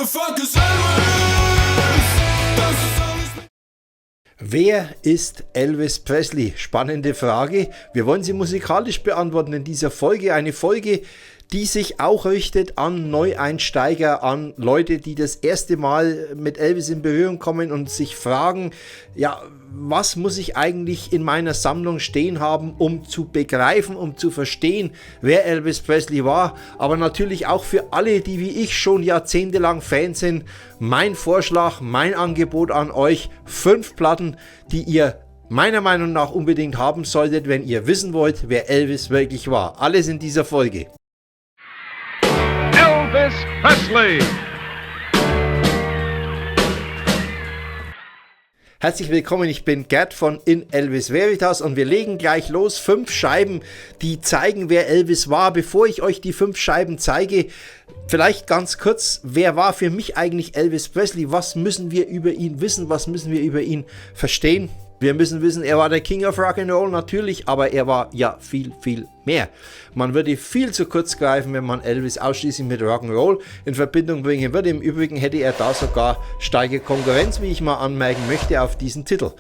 the fuck is Elvis? Das ist alles. Wer ist Elvis Presley? Spannende Frage. Wir wollen sie musikalisch beantworten in dieser Folge. Eine Folge, die sich auch richtet an Neueinsteiger, an Leute, die das erste Mal mit Elvis in Berührung kommen und sich fragen, ja, was muss ich eigentlich in meiner Sammlung stehen haben, um zu begreifen, um zu verstehen, wer Elvis Presley war. Aber natürlich auch für alle, die wie ich schon jahrzehntelang Fans sind, mein Vorschlag, mein Angebot an euch: 5 Platten, die ihr meiner Meinung nach unbedingt haben solltet, wenn ihr wissen wollt, wer Elvis wirklich war. Alles in dieser Folge. Elvis Presley. Herzlich willkommen, ich bin Gerd von In Elvis Veritas und wir legen gleich los. 5 Scheiben, die zeigen, wer Elvis war. Bevor ich euch die 5 Scheiben zeige, vielleicht ganz kurz, wer war für mich eigentlich Elvis Presley? Was müssen wir über ihn wissen? Was müssen wir über ihn verstehen? Wir müssen wissen, er war der King of Rock'n'Roll natürlich, aber er war ja viel, viel mehr. Man würde viel zu kurz greifen, wenn man Elvis ausschließlich mit Rock'n'Roll in Verbindung bringen würde. Im Übrigen hätte er da sogar starke Konkurrenz, wie ich mal anmerken möchte, auf diesen Titel.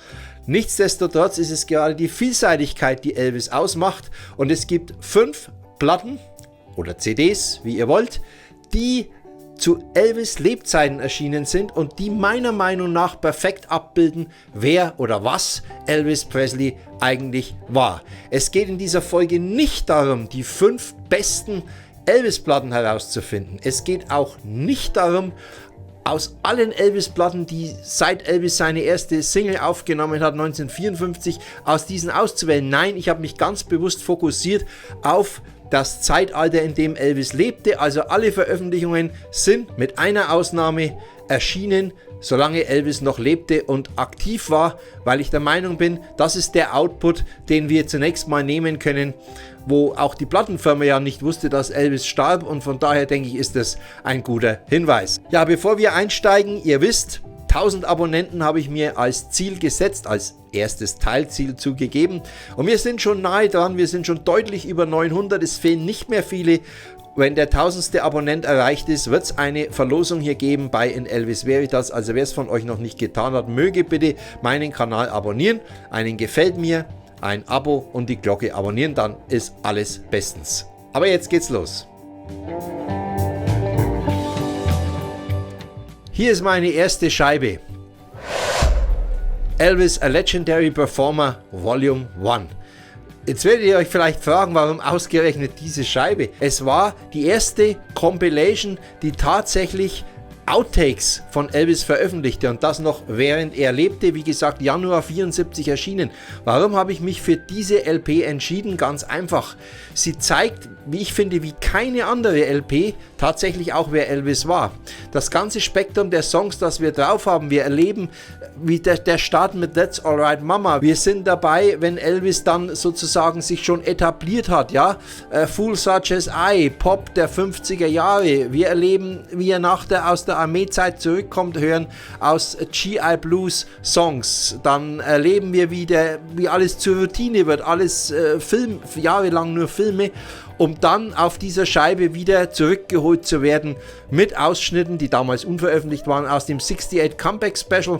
Nichtsdestotrotz ist es gerade die Vielseitigkeit, die Elvis ausmacht, und es gibt 5 Platten oder CDs, wie ihr wollt, die zu Elvis Lebzeiten erschienen sind und die meiner Meinung nach perfekt abbilden, wer oder was Elvis Presley eigentlich war. Es geht in dieser Folge nicht darum, die 5 besten Elvis-Platten herauszufinden. Es geht auch nicht darum, aus allen Elvis-Platten, die seit Elvis seine erste Single aufgenommen hat, 1954, aus diesen auszuwählen. Nein, ich habe mich ganz bewusst fokussiert auf das Zeitalter, in dem Elvis lebte. Also alle Veröffentlichungen sind mit einer Ausnahme erschienen, solange Elvis noch lebte und aktiv war, weil ich der Meinung bin, das ist der Output, den wir zunächst mal nehmen können, wo auch die Plattenfirma ja nicht wusste, dass Elvis starb, und von daher denke ich, ist das ein guter Hinweis. Ja, bevor wir einsteigen, ihr wisst, 1000 Abonnenten habe ich mir als Ziel gesetzt, als erstes Teilziel zugegeben, und wir sind schon nahe dran, wir sind schon deutlich über 900, es fehlen nicht mehr viele. Wenn der 1000. Abonnent erreicht ist, wird es eine Verlosung hier geben bei In Elvis Veritas. Also wer es von euch noch nicht getan hat, möge bitte meinen Kanal abonnieren, einen Gefällt mir, ein Abo und die Glocke abonnieren, dann ist alles bestens. Aber jetzt geht's los. Hier ist meine erste Scheibe. Elvis, a Legendary Performer, Volume 1. Jetzt werdet ihr euch vielleicht fragen, warum ausgerechnet diese Scheibe? Es war die erste Compilation, die tatsächlich Outtakes von Elvis veröffentlichte, und das noch während er lebte. Wie gesagt, Januar 74 erschienen. Warum habe ich mich für diese LP entschieden? Ganz einfach. Sie zeigt, wie ich finde, wie keine andere LP tatsächlich auch, wer Elvis war. Das ganze Spektrum der Songs, das wir drauf haben. Wir erleben, wie der Start mit That's Alright Mama. Wir sind dabei, wenn Elvis dann sozusagen sich schon etabliert hat, ja. Fool Such As I, Pop der 50er Jahre. Wir erleben, wie er aus der Armeezeit zurückkommt, hören aus GI Blues Songs. Dann erleben wir, wie alles zur Routine wird, alles jahrelang nur Filme, um dann auf dieser Scheibe wieder zurückgeholt zu werden mit Ausschnitten, die damals unveröffentlicht waren, aus dem 68 Comeback Special.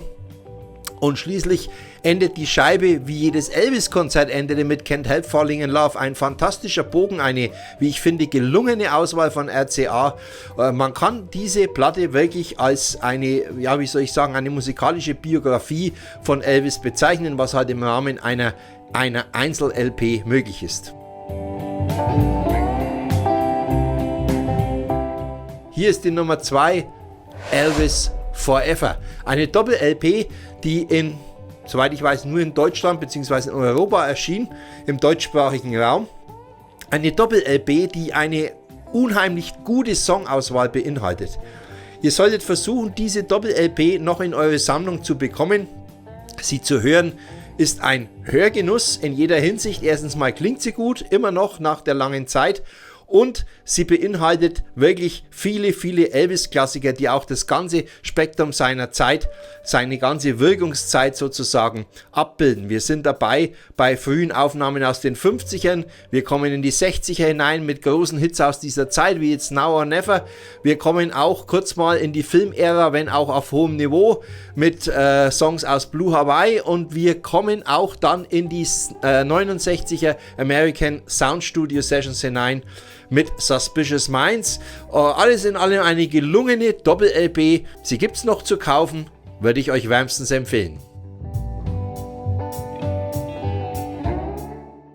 Und schließlich endet die Scheibe, wie jedes Elvis-Konzert endete, mit Can't Help Falling in Love. Ein fantastischer Bogen, eine, wie ich finde, gelungene Auswahl von RCA. Man kann diese Platte wirklich als eine, ja, wie soll ich sagen, eine musikalische Biografie von Elvis bezeichnen, was halt im Rahmen einer Einzel-LP möglich ist. Hier ist die Nummer 2, Elvis Forever. Eine Doppel-LP, die soweit ich weiß, nur in Deutschland bzw. in Europa erschien, im deutschsprachigen Raum. Eine Doppel-LP, die eine unheimlich gute Songauswahl beinhaltet. Ihr solltet versuchen, diese Doppel-LP noch in eure Sammlung zu bekommen. Sie zu hören ist ein Hörgenuss in jeder Hinsicht. Erstens mal klingt sie gut, immer noch nach der langen Zeit. und sie beinhaltet wirklich viele, viele Elvis-Klassiker, die auch das ganze Spektrum seiner Zeit, seine ganze Wirkungszeit sozusagen abbilden. Wir sind dabei bei frühen Aufnahmen aus den 50ern, wir kommen in die 60er hinein mit großen Hits aus dieser Zeit, wie jetzt Now or Never. Wir kommen auch kurz mal in die Filmära, wenn auch auf hohem Niveau, mit Songs aus Blue Hawaii, und wir kommen auch dann in die 69er American Sound Studio Sessions hinein mit Suspicious Minds. Alles in allem eine gelungene Doppel-LP. Sie gibt es noch zu kaufen, würde ich euch wärmstens empfehlen.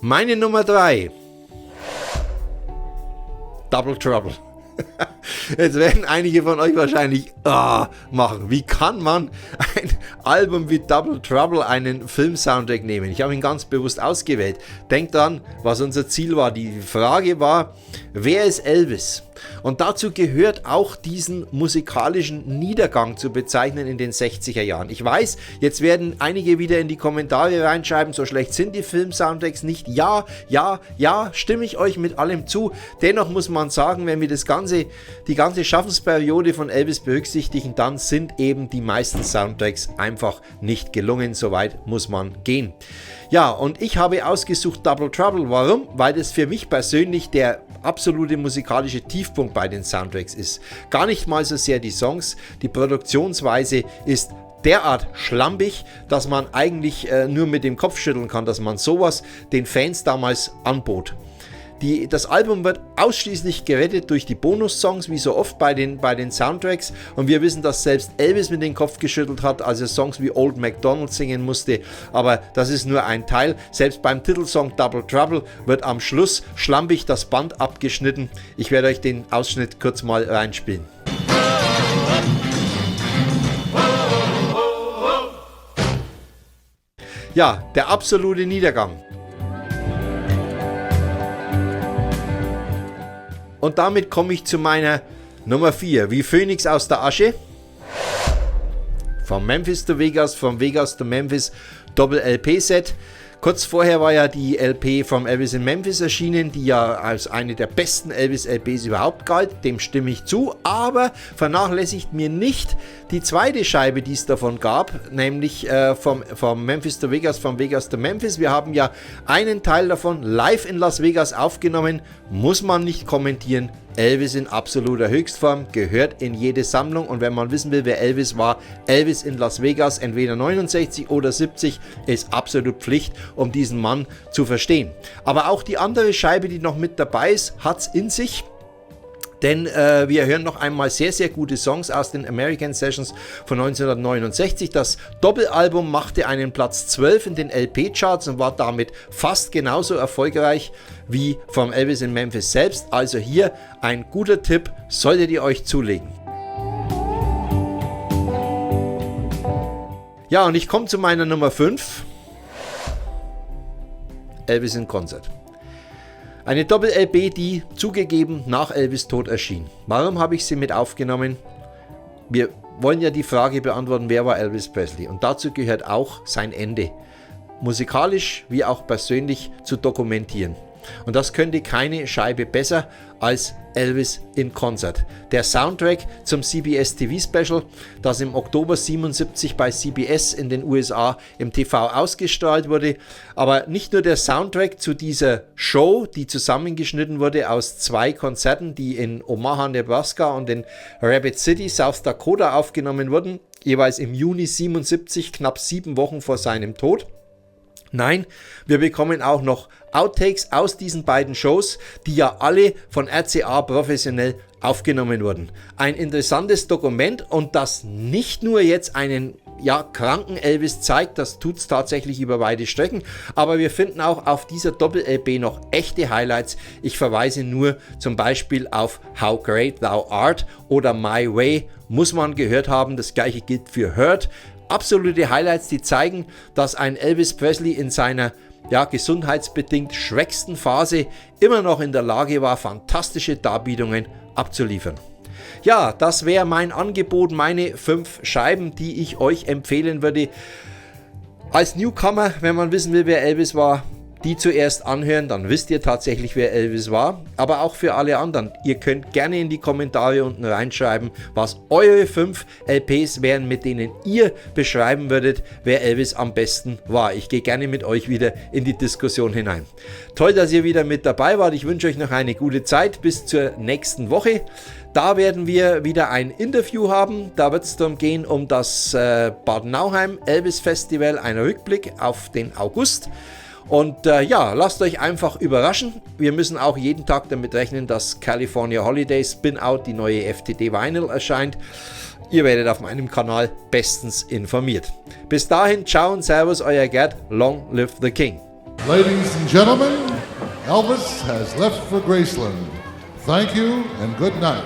Meine Nummer 3. Double Trouble. Jetzt werden einige von euch wahrscheinlich machen. Wie kann man ein Album wie Double Trouble einen Film-Soundtrack nehmen? Ich habe ihn ganz bewusst ausgewählt. Denkt dran, was unser Ziel war. Die Frage war, wer ist Elvis? Und dazu gehört auch diesen musikalischen Niedergang zu bezeichnen in den 60er Jahren. Ich weiß, jetzt werden einige wieder in die Kommentare reinschreiben, so schlecht sind die Film-Soundtracks nicht. Ja, stimme ich euch mit allem zu. Dennoch muss man sagen, wenn wir die ganze Schaffensperiode von Elvis berücksichtigen, dann sind eben die meisten Soundtracks einfach nicht gelungen. Soweit muss man gehen. Ja, und ich habe ausgesucht Double Trouble. Warum? Weil das für mich persönlich der absolute musikalische Tiefpunkt bei den Soundtracks ist. Gar nicht mal so sehr die Songs, die Produktionsweise ist derart schlampig, dass man eigentlich nur mit dem Kopf schütteln kann, dass man sowas den Fans damals anbot. Das Album wird ausschließlich gerettet durch die Bonussongs, wie so oft bei den Soundtracks. Und wir wissen, dass selbst Elvis mit dem Kopf geschüttelt hat, als er Songs wie Old MacDonald singen musste. Aber das ist nur ein Teil. Selbst beim Titelsong Double Trouble wird am Schluss schlampig das Band abgeschnitten. Ich werde euch den Ausschnitt kurz mal reinspielen. Ja, der absolute Niedergang. Und damit komme ich zu meiner Nummer 4. Wie Phönix aus der Asche. Von Memphis to Vegas, von Vegas to Memphis, Doppel-LP-Set. Kurz vorher war ja die LP vom Elvis in Memphis erschienen, die ja als eine der besten Elvis-LPs überhaupt galt. Dem stimme ich zu, aber vernachlässigt mir nicht die zweite Scheibe, die es davon gab, nämlich vom Memphis to Vegas, von Vegas to Memphis. Wir haben ja einen Teil davon live in Las Vegas aufgenommen, muss man nicht kommentieren. Elvis in absoluter Höchstform, gehört in jede Sammlung, und wenn man wissen will, wer Elvis war, Elvis in Las Vegas, entweder 69 oder 70, ist absolut Pflicht, um diesen Mann zu verstehen. Aber auch die andere Scheibe, die noch mit dabei ist, hat es in sich. Denn wir hören noch einmal sehr, sehr gute Songs aus den American Sessions von 1969. Das Doppelalbum machte einen Platz 12 in den LP-Charts und war damit fast genauso erfolgreich wie vom Elvis in Memphis selbst. Also hier ein guter Tipp, solltet ihr euch zulegen. Ja, und ich komme zu meiner Nummer 5. Elvis in Konzert. Eine Doppel-LP, die zugegeben nach Elvis Tod erschien. Warum habe ich sie mit aufgenommen? Wir wollen ja die Frage beantworten, wer war Elvis Presley? Und dazu gehört auch sein Ende, musikalisch wie auch persönlich zu dokumentieren. Und das könnte keine Scheibe besser als Elvis in Konzert. Der Soundtrack zum CBS TV Special, das im Oktober 77 bei CBS in den USA im TV ausgestrahlt wurde. Aber nicht nur der Soundtrack zu dieser Show, die zusammengeschnitten wurde aus 2 Konzerten, die in Omaha, Nebraska und in Rapid City, South Dakota aufgenommen wurden, jeweils im Juni 77, knapp 7 Wochen vor seinem Tod. Nein, wir bekommen auch noch Outtakes aus diesen beiden Shows, die ja alle von RCA professionell aufgenommen wurden. Ein interessantes Dokument, und das nicht nur jetzt einen kranken Elvis zeigt, das tut es tatsächlich über weite Strecken, aber wir finden auch auf dieser Doppel-LP noch echte Highlights. Ich verweise nur zum Beispiel auf How Great Thou Art oder My Way, muss man gehört haben, das gleiche gilt für Hurt. Absolute Highlights, die zeigen, dass ein Elvis Presley in seiner gesundheitsbedingt schwächsten Phase immer noch in der Lage war, fantastische Darbietungen abzuliefern. Ja, das wäre mein Angebot, meine 5 Scheiben, die ich euch empfehlen würde. Als Newcomer, wenn man wissen will, wer Elvis war, die zuerst anhören, dann wisst ihr tatsächlich, wer Elvis war. Aber auch für alle anderen. Ihr könnt gerne in die Kommentare unten reinschreiben, was eure 5 LPs wären, mit denen ihr beschreiben würdet, wer Elvis am besten war. Ich gehe gerne mit euch wieder in die Diskussion hinein. Toll, dass ihr wieder mit dabei wart. Ich wünsche euch noch eine gute Zeit bis zur nächsten Woche. Da werden wir wieder ein Interview haben. Da wird es darum gehen, um das Bad Nauheim Elvis Festival, ein Rückblick auf den August. Und ja, lasst euch einfach überraschen. Wir müssen auch jeden Tag damit rechnen, dass California Holiday Spin-Out, die neue FTD Vinyl, erscheint. Ihr werdet auf meinem Kanal bestens informiert. Bis dahin, ciao und servus, euer Gerd. Long live the King. Ladies and gentlemen, Elvis has left for Graceland. Thank you and good night.